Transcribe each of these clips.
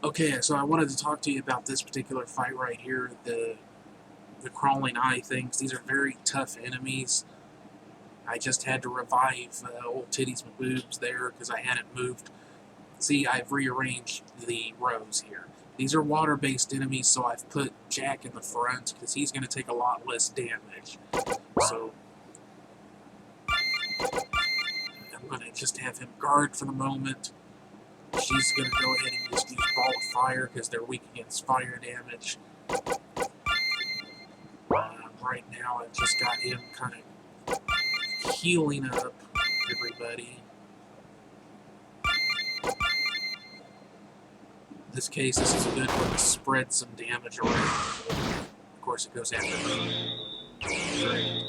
Okay, so I wanted to talk to you about this particular fight right here, the crawling eye things. These are very tough enemies. I just had to revive old Titties and Boobs there because I hadn't moved. See, I've rearranged the rows here. These are water-based enemies, so I've put Jack in the front because he's going to take a lot less damage. So I'm going to just have him guard for the moment. She's going to go ahead and just use Ball of Fire because they're weak against fire damage. Right now, I've just got him kind of healing up everybody. In this case, this is a good one to spread some damage around. Of course, it goes after her. Great.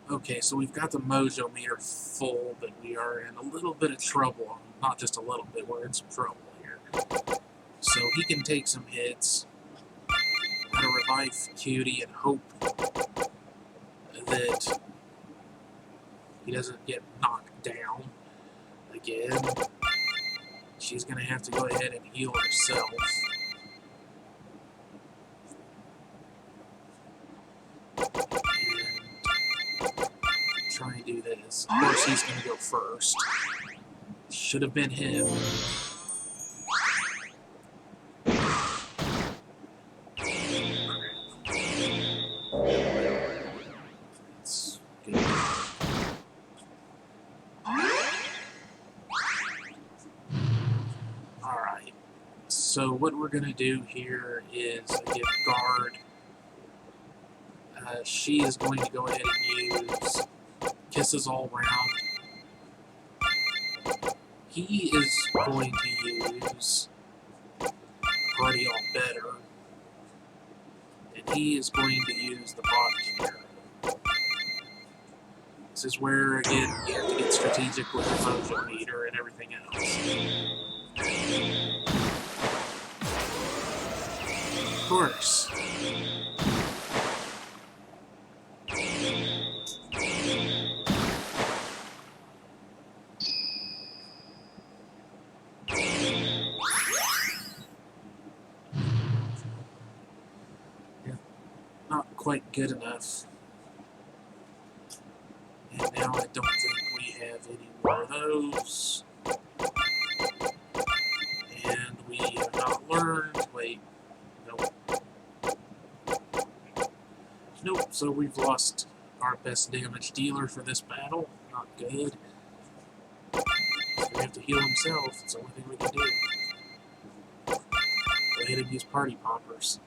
Okay, so we've got the mojo meter full, but we are in a little bit of trouble. Not just a little bit, we're in some trouble here. So he can take some hits. Gotta revive Cutie and hope that he doesn't get knocked down again. She's gonna have to go ahead and heal herself. Try and do this. Of course, he's going to go first. Should have been him. That's good. Alright. So what we're going to do here is give guard. She is going to go ahead and use Kisses All Round. He is going to use Party All Better. And he is going to use the Body Cure. This is where, again, you have to get strategic with the mojo meter and everything else. Of course. Not quite good enough. And now I don't think we have any more of those. And we have not learned. Wait. Nope. Nope, so we've lost our best damage dealer for this battle. Not good. We have to heal himself. It's the only thing we can do. Go ahead and use Party Poppers.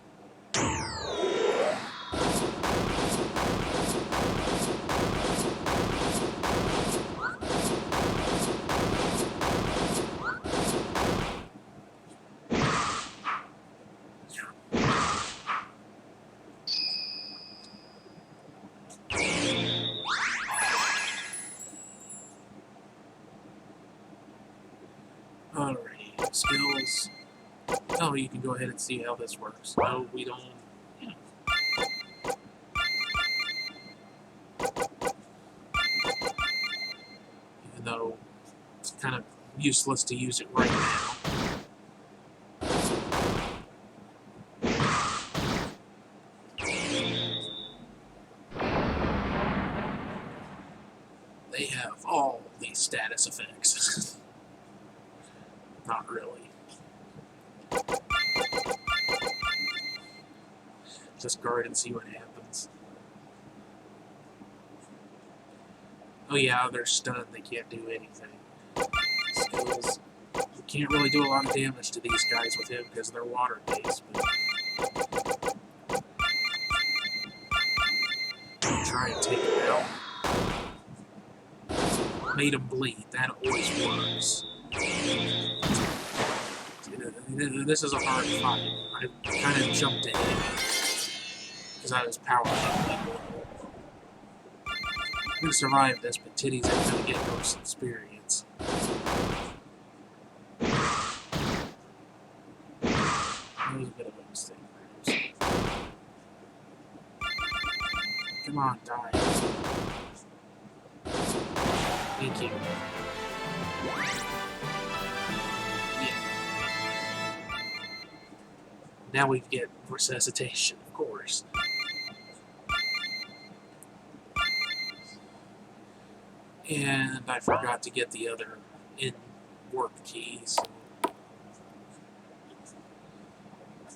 Alrighty, skills. Oh, you can go ahead and see how this works. No, we don't. Yeah. Even though it's kind of useless to use it right now. They have all these status effects. Not really. Just guard and see what happens. Oh yeah, they're stunned. They can't do anything. Skills. We can't really do a lot of damage to these guys with him because they're water-based. Try and take him out. Made him bleed. That always works. This is a hard fight. I kind of jumped ahead because I was powerful. I'm going to survive this, but Titties ain't going to get most experience. That was a bit of a mistake. Come on, die. Thank you. Yeah. Now we get resuscitation, of course. And I forgot to get the other in-work keys.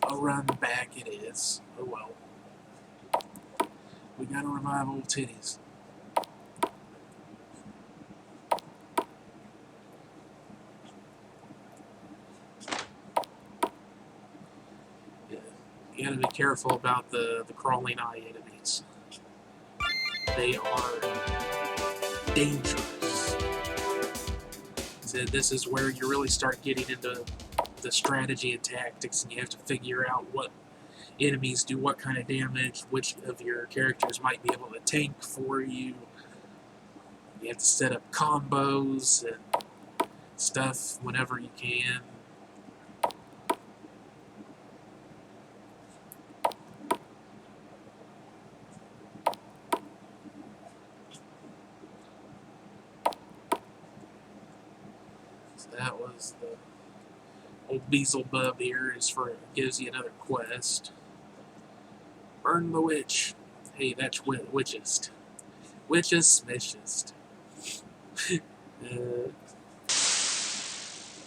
I'll run back it is. Oh well. We gotta revive old titties. Yeah. You gotta be careful about the crawling eye enemies. They are dangerous. So this is where you really start getting into the strategy and tactics, and you have to figure out what enemies do what kind of damage, which of your characters might be able to tank for you. You have to set up combos and stuff whenever you can. So that was the old Beelzebub here. Gives you another quest. Burn the witch. Hey, that's witchest. Witchest, smishest. You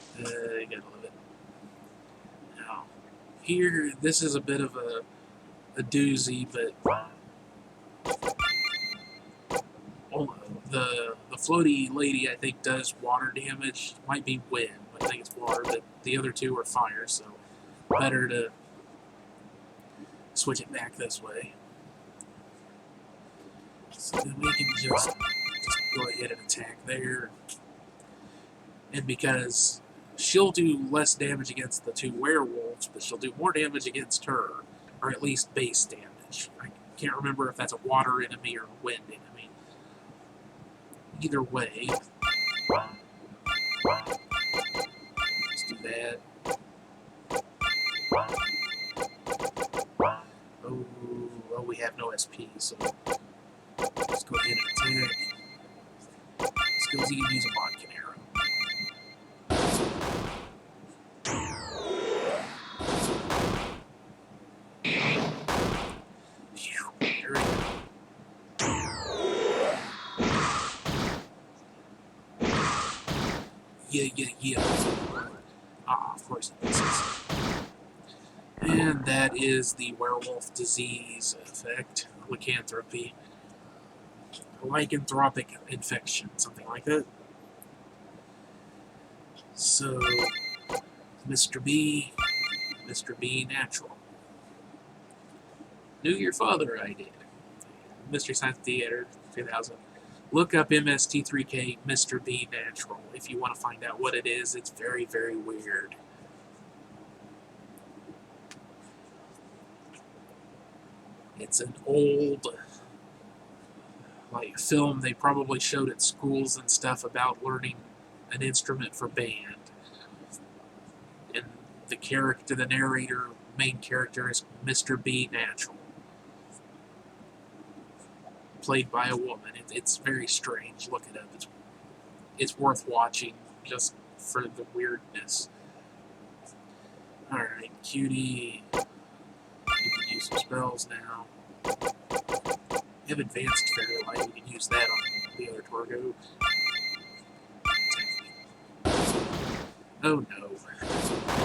gotta love it. Now, here, this is a bit of a doozy, but the floaty lady, I think, does water damage. Might be wind, but I think it's water, but the other two are fire, so better to switch it back this way. So then we can just go ahead and attack there. And because she'll do less damage against the two werewolves, but she'll do more damage against her, or at least base damage. I can't remember if that's a water enemy or a wind enemy. Either way, let's do that. Oh, we have no SP, so let's go ahead and attack. Let's go see if he can use a vodka arrow. There we go. Yeah. Ah, of course it misses. And that is the werewolf disease effect, lycanthropy. Lycanthropic infection, something like that. So, Mr. B natural. Knew your father, I did. Mystery Science Theater 2000. Look up MST3K Mr. B natural if you want to find out what it is. It's very, very weird. It's an old film they probably showed at schools and stuff about learning an instrument for band. And the narrator, main character is Mr. B natural. Played by a woman. It's very strange. Look it up. It's worth watching just for the weirdness. Alright, cutie. You can use some spells now. You have advanced fairy light. We can use that on the other Torgo. Oh no.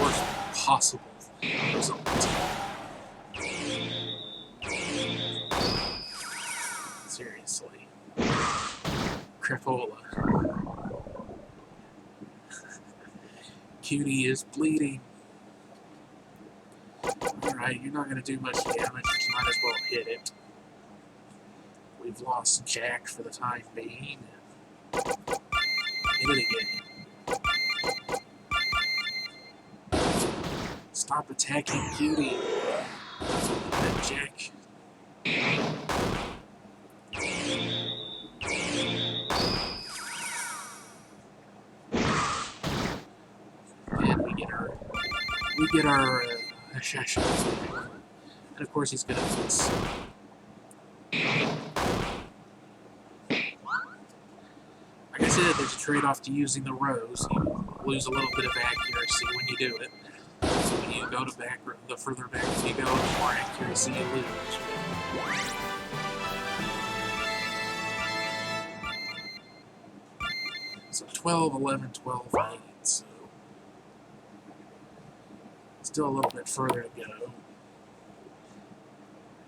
Worst possible result. Seriously. Crapola. Cutie is bleeding. Alright, you're not going to do much damage, you might as well hit it. We've lost Jack for the time being. Hit it again. Stop attacking Cutie. Let Jack. And we get our Shasha. And of course he's gonna miss. trade-off to using the rows. You lose a little bit of accuracy when you do it. So when you go to back, the further back you go, the more accuracy you lose. So 12, 11, 12, 8. So still a little bit further to go.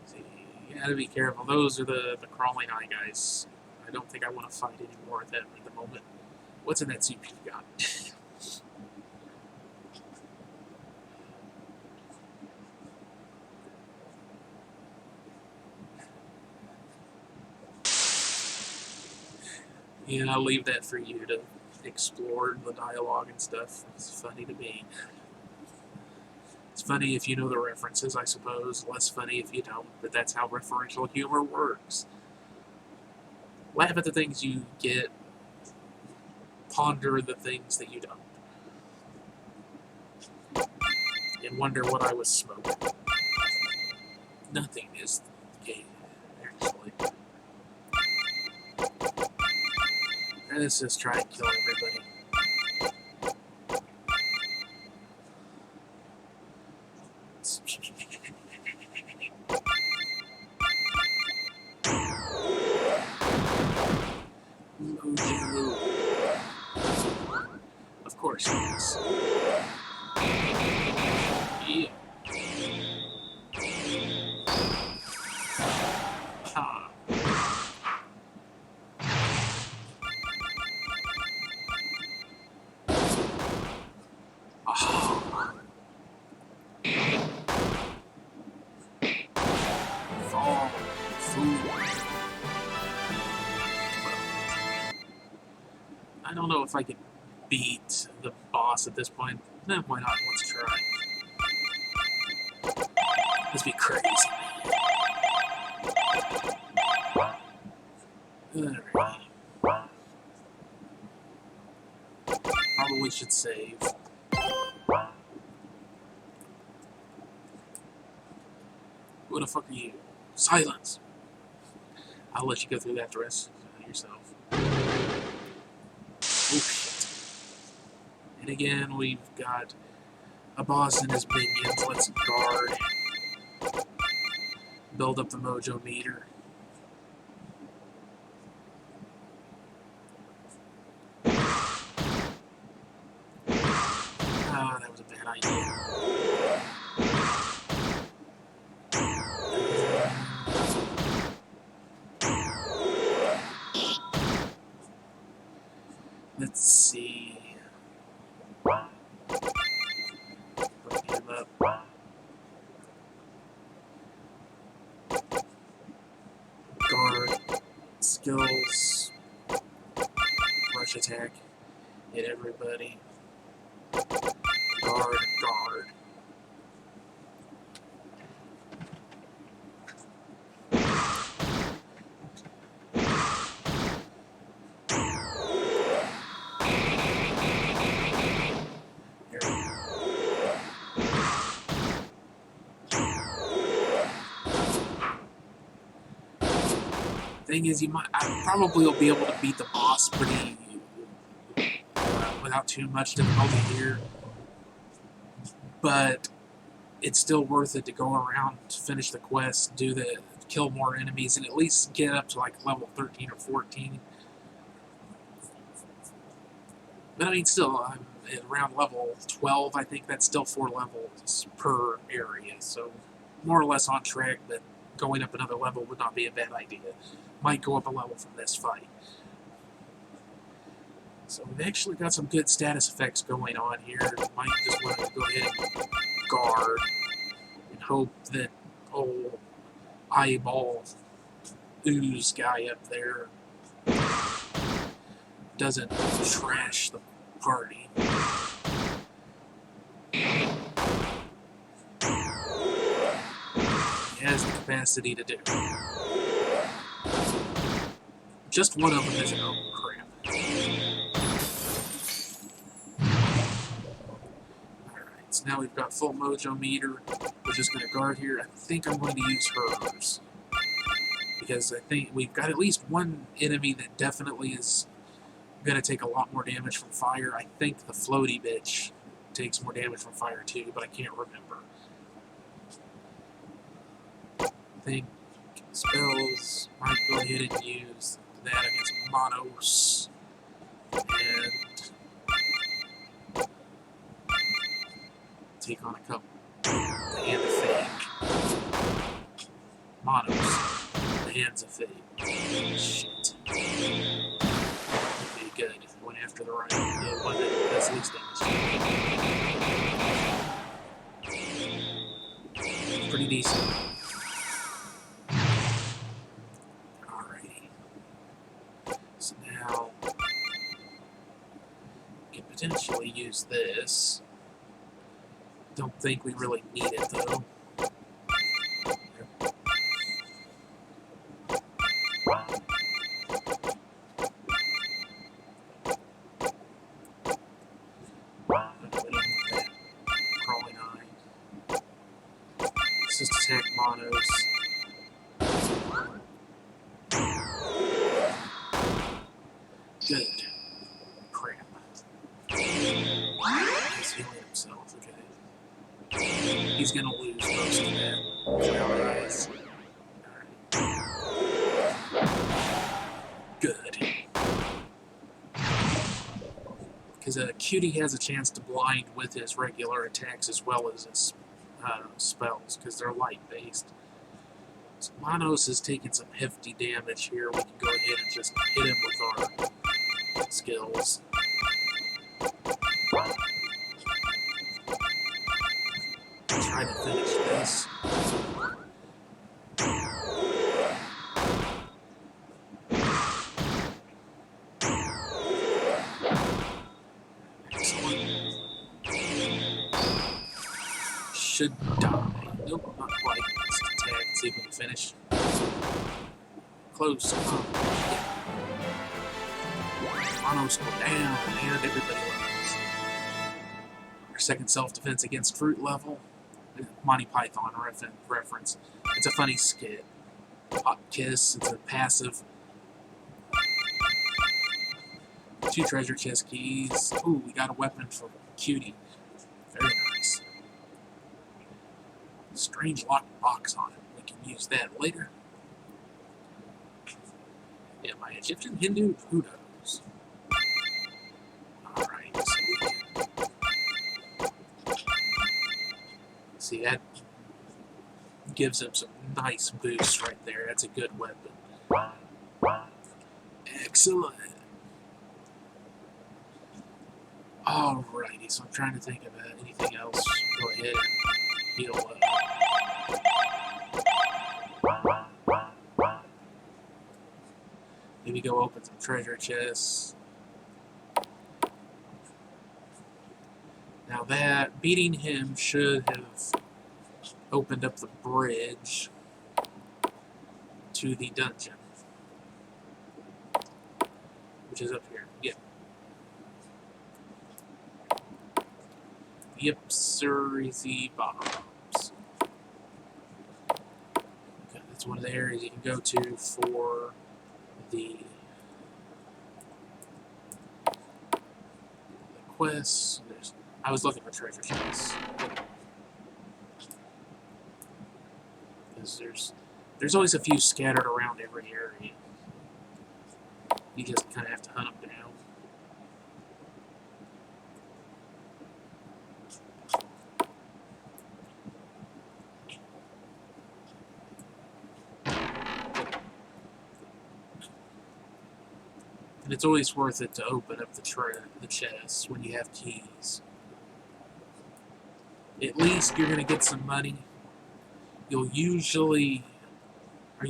See, you gotta be careful. Those are the crawling eye guys. I don't think I want to fight anymore at them at the moment. What's in that soup you've got? Yeah, I'll leave that for you to explore the dialogue and stuff. It's funny to me. It's funny if you know the references, I suppose. Less funny if you don't, but that's how referential humor works. Laugh at the things you get, ponder the things that you don't, and wonder what I was smoking. Nothing is gay, actually. Let's just try and kill everybody. Mojo. Of course, yes. Yeah. Ah. Ah. Fall. Food. I don't know if I could beat the boss at this point. Eh, why not? Let's try. Let's be crazy. Alright. Probably should save. Who the fuck are you? Silence! I'll let you go through that the rest yourself. Oh shit. And again, we've got a boss and his minions. Let's guard. Build up the mojo meter. Ah, that was a bad idea. Let's see. Put him up. Guard. Skills. Rush attack. Hit everybody. Guard, guard. Thing is, I probably will be able to beat the boss pretty without too much difficulty here, but it's still worth it to go around, to finish the quest, kill more enemies, and at least get up to like level 13 or 14. But I mean, still, I'm at around level 12. I think that's still 4 levels per area, so more or less on track. But going up another level would not be a bad idea. Might go up a level from this fight. So we've actually got some good status effects going on here. Might just want to go ahead and guard and hope that old eyeball ooze guy up there doesn't trash the party. He has the capacity to do. Just one of them is oh crap. Alright, so now we've got full mojo meter. We're just going to guard here. I think I'm going to use hers, because I think we've got at least one enemy that definitely is going to take a lot more damage from fire. I think the floaty bitch takes more damage from fire too, but I can't remember. I think spells might go ahead and use that against Monos. And take on a couple. And a fake. Monos. The hands of fake. Shit. Okay, good. Went after the right. The one that does least damage. Pretty decent. Alrighty. So now, we can potentially use this. Don't think we really need it though. Crawling eye. Let's just attack Monos. Good. Crap. He's healing himself, okay. He's gonna lose most of that. Flower eyes. Good. Because Cutie has a chance to blind with his regular attacks as well as his spells, because they're light-based. So Monos is taking some hefty damage here. We can go ahead and just hit him with our skills. Try to finish this. Excellent. Should die. Nope, not quite. Let's attack, see if we can finish. Close. Monos go down, and everybody learns. Our second self-defense against fruit level. Monty Python reference. It's a funny skit. Hot Kiss, it's a passive. 2 treasure chest keys. Ooh, we got a weapon for Cutie. Very nice. Strange locked box on it. We can use that later. Am I Egyptian, Hindu? Who knows? Alright, so we can see that gives him some nice boosts right there. That's a good weapon. Excellent. Alrighty, so I'm trying to think of anything else. Go ahead and heal up. Maybe go open some treasure chests. Now that, beating him should have opened up the bridge to the dungeon. Which is up here. Yep. Yep, Surrey Bombs. Okay, that's one of the areas you can go to for the quests. I was looking for treasure chests. Because there's always a few scattered around every area. You just kind of have to hunt them down. And it's always worth it to open up the chests when you have keys. At least you're going to get some money. You'll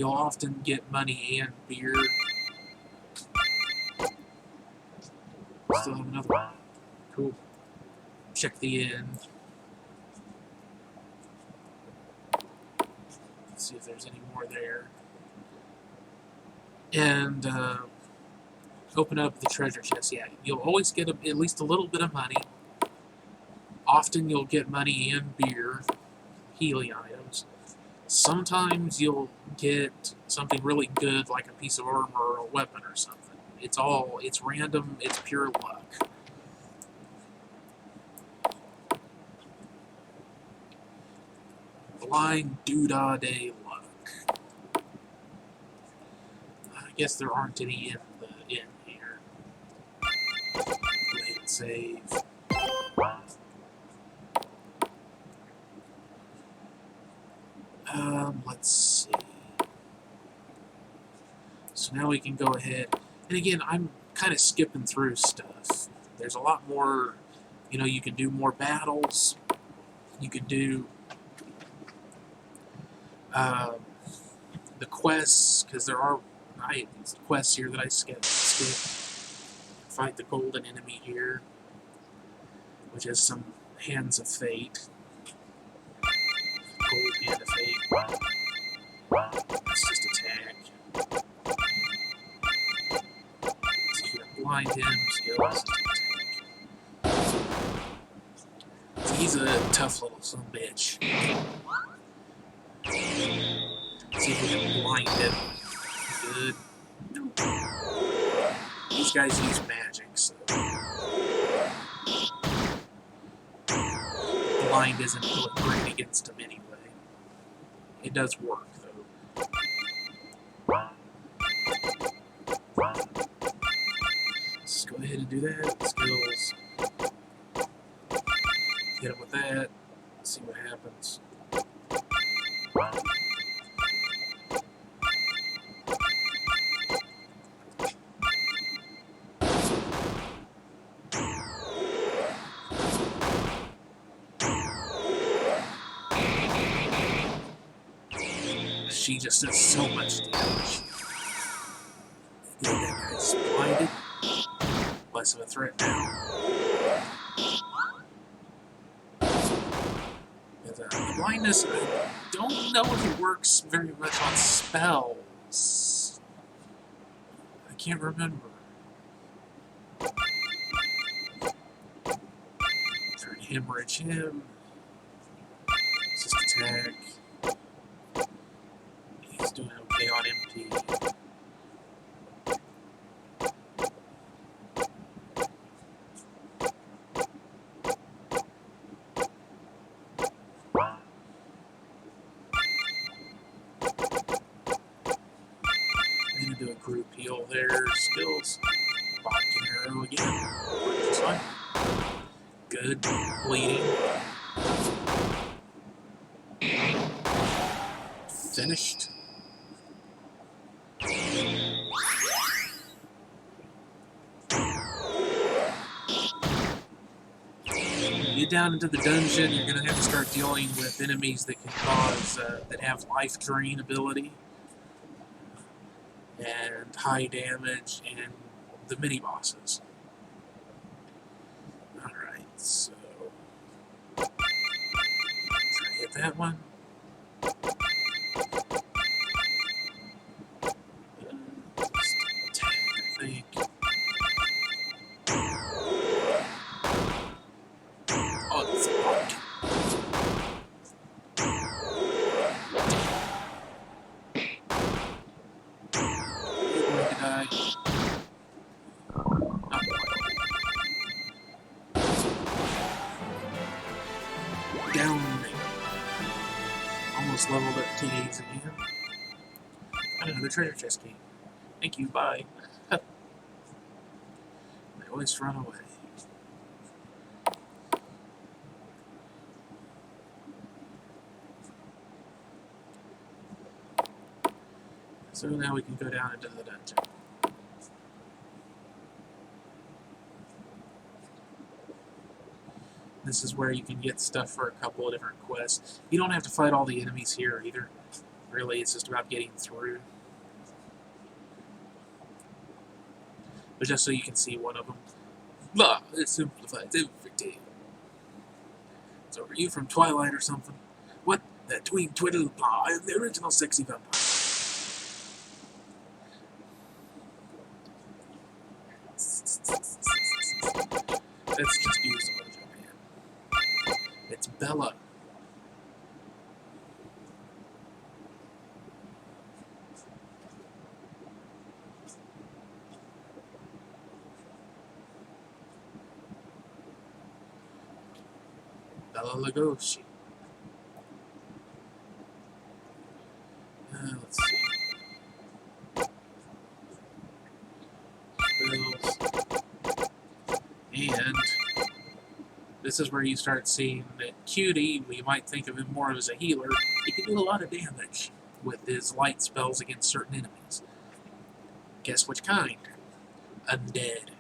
often get money and beer. Still have another one. Cool. Check the end. Let's see if there's any more there. And open up the treasure chest. Yeah, you'll always get at least a little bit of money. Often you'll get money and beer, healing items. Sometimes you'll get something really good like a piece of armor or a weapon or something. It's random, it's pure luck. Blind doodah-day luck. I guess there aren't any in here. Go ahead and save. Let's see. So now we can go ahead, and again, I'm kind of skipping through stuff. There's a lot more, you know, you can do more battles. You can do the quests, because there are quests here that I skipped. Fight the golden enemy here, which has some hands of fate. Gold hand of fate. Let's just attack. So you can blind him, skills, attack. So he's a tough little son of a bitch. See if we can blind him. Good. These guys use magic, so blind isn't really great against him anyway. It does work, though. Let's go ahead and do that. Skills. Hit him with that. See what happens. She just does so much damage. Good, that guy's blinded. Less of a threat now. The blindness, I don't know if it works very much on spells. I can't remember. Trying to hemorrhage him. Just attack. He's doing okay on MP. I'm gonna do a group heal there. Skills. Vodka arrow again. This one. Good. Bleeding. Finished. Get down into the dungeon, you're going to have to start dealing with enemies that can cause, that have life drain ability, and high damage, and the mini-bosses. Alright, so... try to hit that one. Just attack, I think. Oh, it's blocked. You're going to die. Oh. Down there. Almost leveled up TAs again. Got another treasure chest key. Thank you, bye. They always run away. So now we can go down into the dungeon. This is where you can get stuff for a couple of different quests. You don't have to fight all the enemies here either. Really, it's just about getting through. But just so you can see one of them. Blah! It simplifies everything. So are you from Twilight or something? What? The tween twiddle blah! I'm the original sexy vampire. Let's just use the mojo man. It's Bella. Bela Lugosi. Let's see. Spells. And this is where you start seeing that Cutie, we might think of him more as a healer. He can do a lot of damage with his light spells against certain enemies. Guess which kind? Undead.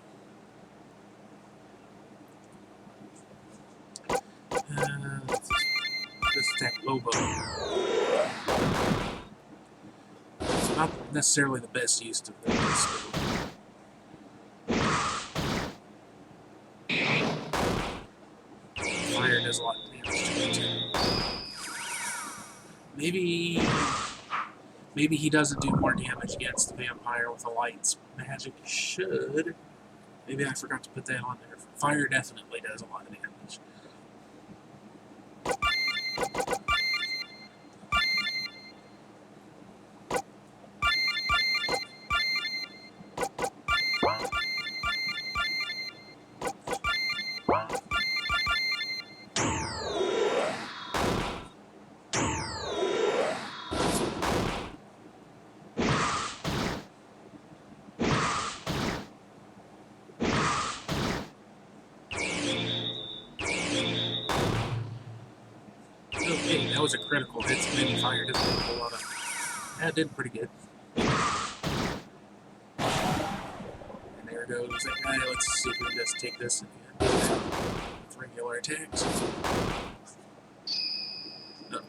Let's attack Lobo. Not necessarily the best use of the skill. Fire does a lot of damage to it. Maybe he doesn't do more damage against the vampire with a light's magic. He should. Maybe I forgot to put that on there. Fire definitely does a lot of damage. Okay, that was a critical hit, so maybe fire doesn't do a whole lot of... That did pretty good. And there goes that guy. Let's see if we can just take this and do that with regular attacks. Uh-oh.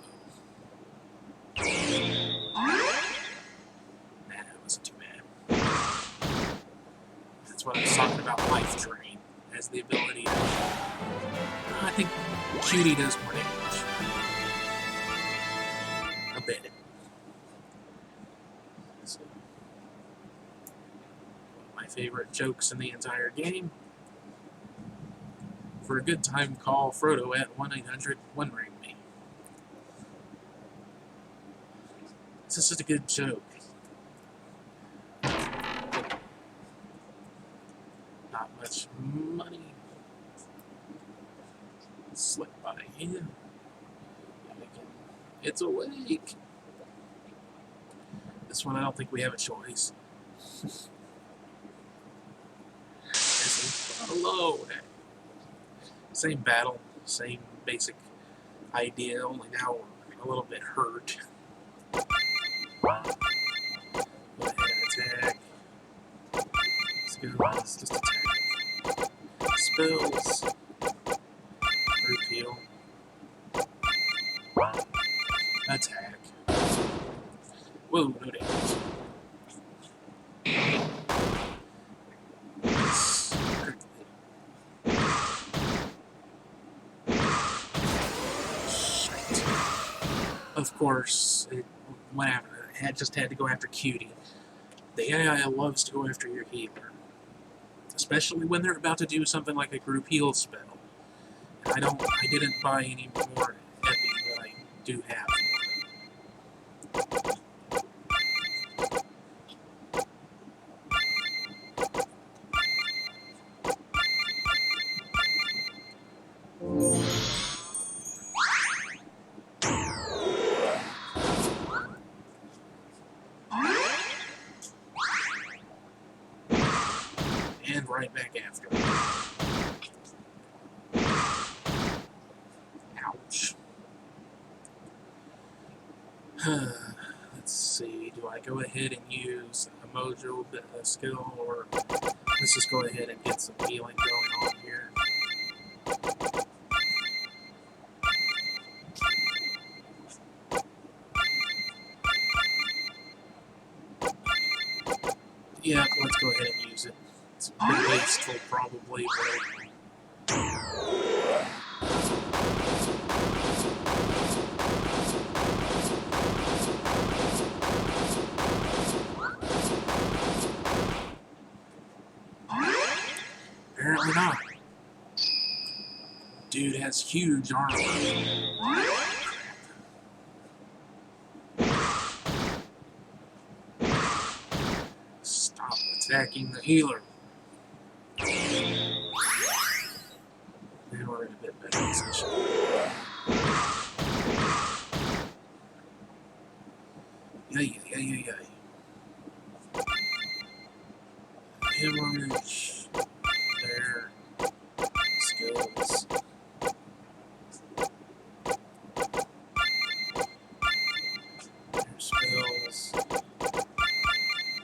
Nah, that wasn't too bad. That's what I was talking about, life drain. Has the ability to... I think Cutie does more damage. A bit. So, one of my favorite jokes in the entire game. For a good time, call Frodo at 1-800-1-RING-ME. This is just a good joke. Not much money. Slip by him. It's awake. This one, I don't think we have a choice. Hello. Same battle, same basic idea, only now we're a little bit hurt. Go ahead and attack. Skills, just attack. Spells. Group heal. Attack. Whoa, no damage. Shite. Of course, it went after. Just had to go after Cutie. The AI loves to go after your healer, especially when they're about to do something like a group heal spell. I didn't buy any more heavy, but I do have more. And right back after. Ouch. Let's see, do I go ahead and use a mojo skill, or let's just go ahead and get some healing going on here. Yeah, let's go ahead and use it. It's a bit wasteful, probably, but... Apparently not. Dude has huge armor. Stop attacking the healer. Now we're in a bit better position. Yay. Hemorrhage. There. Skills. There's spells.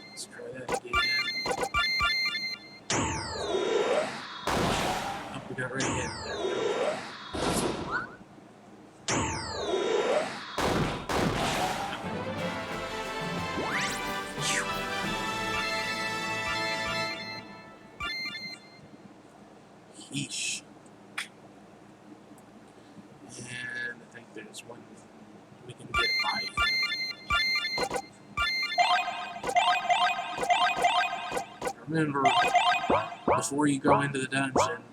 Let's try that again. Oh, we got rid of him. There we go. Yeesh. And I think there's one we can get by. Remember, before you go into the dungeon,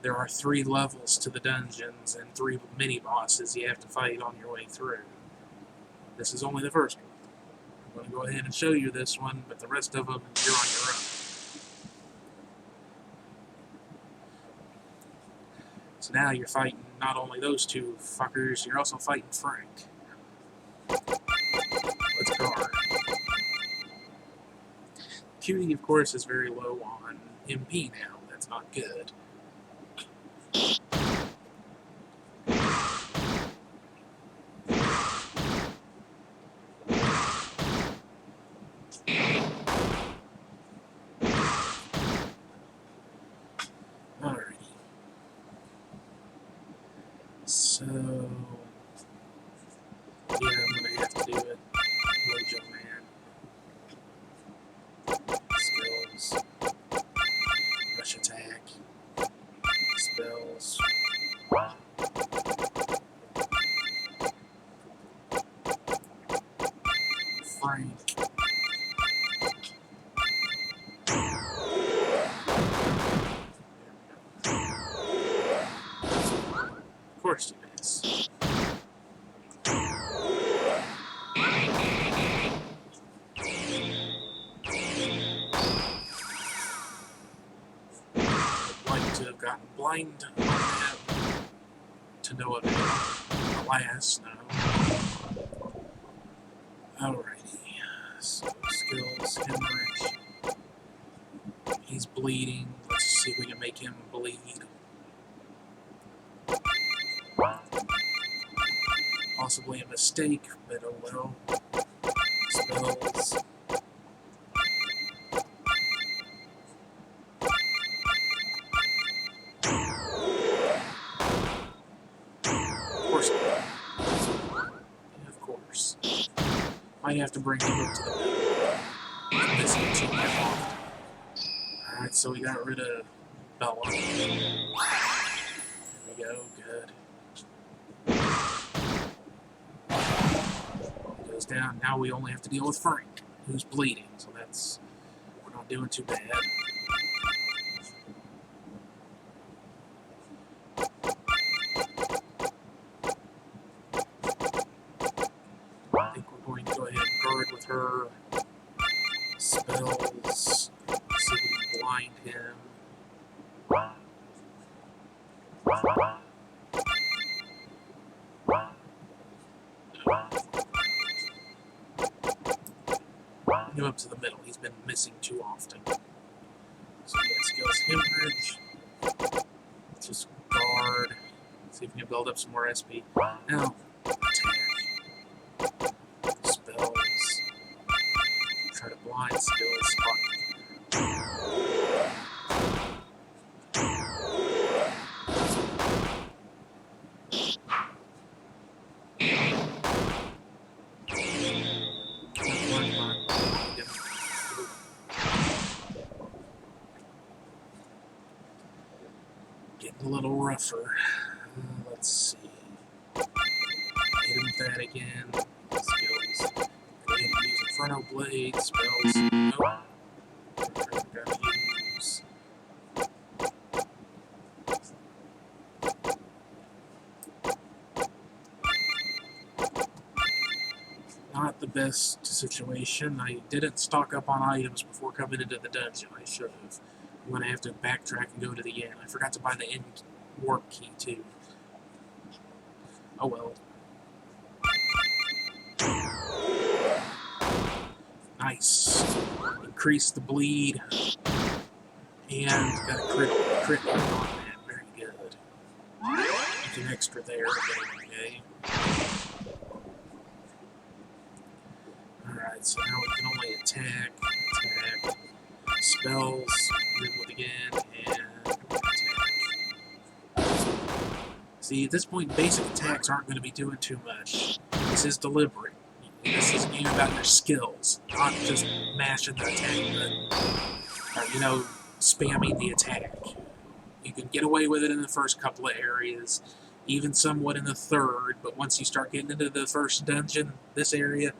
there are 3 levels to the dungeons and 3 mini-bosses you have to fight on your way through. This is only the first one. I'm going to go ahead and show you this one, but the rest of them, you're on your own. So now you're fighting not only those 2 fuckers, you're also fighting Frank. Let's guard. Cutie, of course, is very low on MP now. That's not good. Alrighty. So, yeah, I'm gonna have to do it. Mojo Man. Skills. Rush attack. Spells. Frank. Of course you miss. I'd like to have gotten blind on that to no avail. Alas, no. Alrighty. So, skills, hemorrhage. He's bleeding. Let's see if we can make him bleed. Possibly a mistake, but oh well. Spells. Of course. Yeah, of course. Might have to bring him up to the middle. He's missing too often. Alright, so we got rid of Bella. There we go, good. Goes down. Now we only have to deal with Frank, who's bleeding, so that's, we're not doing too bad. I think we're going to go ahead and guard with her. Spells. See if we can blind him. Him up to the middle. He's been missing too often. So we got skills hemorrhage. Just guard. See if we can build up some more SP. Now, attack. Spells. Try to blind skills. Getting a little rougher. Let's see. Hit him with that again. Skills. Go ahead and use Inferno Blade. Spells. Nope. Gotta use. Not the best situation. I didn't stock up on items before coming into the dungeon. I should have. I'm going to have to backtrack and go to the inn. I forgot to buy the inn warp key, too. Oh well. increase the bleed, and got a crit on that. Very good. An extra there. Okay. Alright, so now we can only attack, spells, hit with again, and attack. See, at this point, basic attacks aren't going to be doing too much. This is deliberate. This is a game about your skills, not just mashing the attack button, or, you know, spamming the attack. You can get away with it in the first couple of areas, even somewhat in the third, but once you start getting into the first dungeon, this area,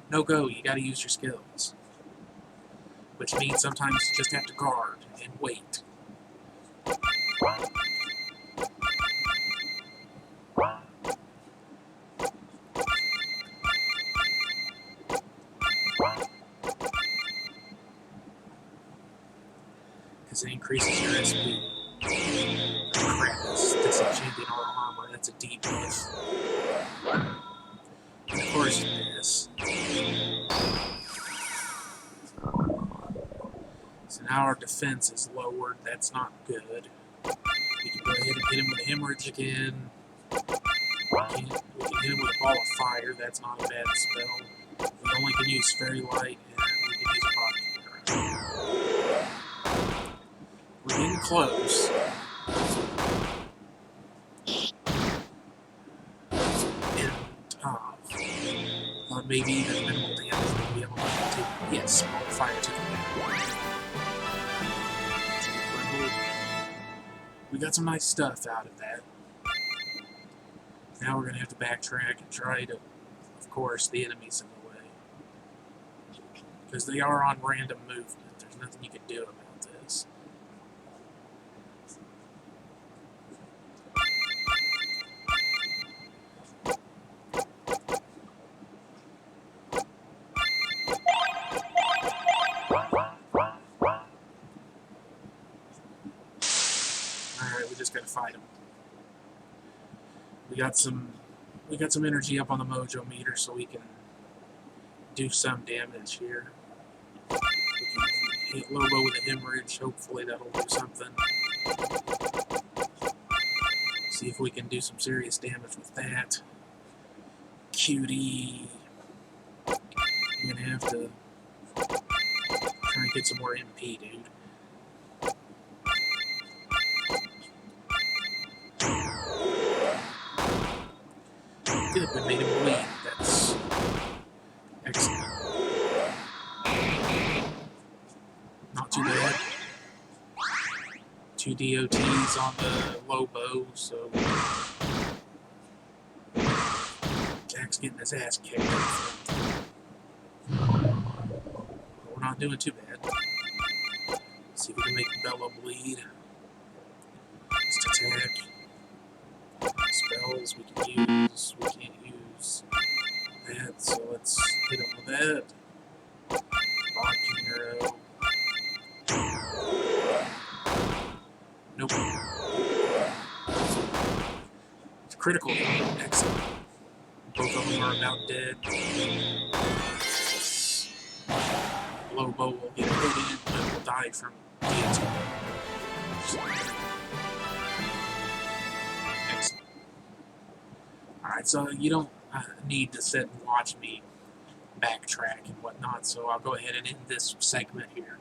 no go, you gotta use your skills. Which means sometimes you just have to guard and wait. Because it increases your SP. Oh, crap, it's disenchanting our armor, that's a debuff. And of course this. So now our defense is lowered, that's not good. We can go ahead and hit him with a hemorrhage again. We can hit him with a ball of fire, that's not a bad spell. We only can use fairy light, and we can use a body. We're getting close. And, thought maybe even minimal damage would be able to take, yes, ball of fire took him down. We got some nice stuff out of that. Now we're going to have to backtrack and try to, of course, the enemies in the way. Because they are on random movement. There's nothing you can do about this. Alright, we just gotta fight them. We got some energy up on the mojo meter, so we can do some damage here. We can hit Lobo with a hemorrhage. Hopefully that'll do something. See if we can do some serious damage with that. Cutie. I'm gonna have to try and get some more MP, dude. Good, we made him bleed. That's excellent. Not too bad. 2 DOTs on the Lobo, so Jack's getting his ass kicked. But we're not doing too bad. Let's see if we can make Bella bleed. Just attack. Spells we can use. We can't use that, so let's hit him with that. Vodka arrow. Nope. It's critical. Excellent. Both of them are about dead. Lobo will get a hit in, but will die from DOT. Excellent. Alright, so you don't need to sit and watch me backtrack and whatnot, so I'll go ahead and end this segment here.